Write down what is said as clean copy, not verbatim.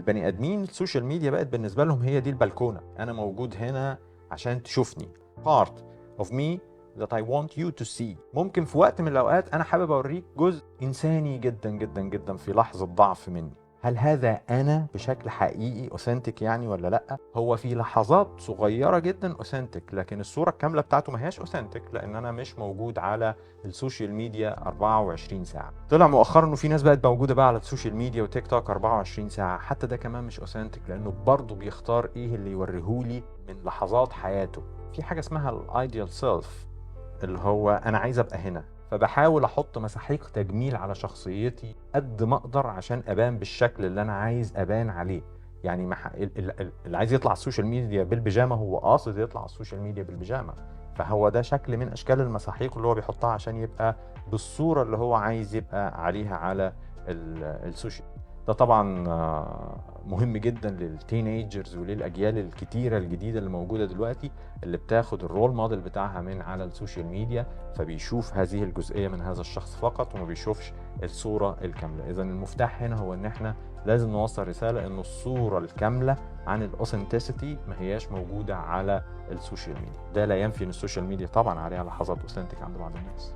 البني ادمين السوشيال ميديا بقت بالنسبه لهم هي دي البلكونه، انا موجود هنا عشان تشوفني، part of me that I want you to see. ممكن في وقت من الاوقات انا حابب اوريك جزء انساني جدا جدا جدا في لحظه ضعف مني. هل هذا انا بشكل حقيقي اوثنتيك يعني ولا لا؟ هو في لحظات صغيره جدا اوثنتيك، لكن الصوره الكامله بتاعته ما هياش اوثنتيك، لان انا مش موجود على السوشيال ميديا 24 ساعه. طلع مؤخرا انه في ناس بقت موجوده بقى على السوشيال ميديا وتيك توك 24 ساعه، حتى ده كمان مش اوثنتيك، لانه برضه بيختار ايه اللي يوريهولي من لحظات حياته. في حاجه اسمها الايديال سيلف، اللي هو انا عايز ابقى هنا، فبحاول احط مساحيق تجميل على شخصيتي قد ما اقدر عشان ابان بالشكل اللي انا عايز ابان عليه. يعني اللي عايز يطلع على السوشيال ميديا بالبيجامه هو قاصد يطلع على السوشيال ميديا بالبيجامه، فهو ده شكل من اشكال المساحيق اللي هو بيحطها عشان يبقى بالصوره اللي هو عايز يبقى عليها على السوشيال. ده طبعا مهم جدا للتينيجرز وللاجيال الكتيره الجديده اللي موجوده دلوقتي، اللي بتاخد الرول موديل بتاعها من على السوشيال ميديا، فبيشوف هذه الجزئيه من هذا الشخص فقط وما بيشوفش الصوره الكامله. اذا المفتاح هنا هو ان احنا لازم نوصل رساله ان الصوره الكامله عن الاوثنتسيتي ما هياش موجوده على السوشيال ميديا. ده لا ينفي ان السوشيال ميديا طبعا عليها لحظات اوثنتيك عند بعض الناس.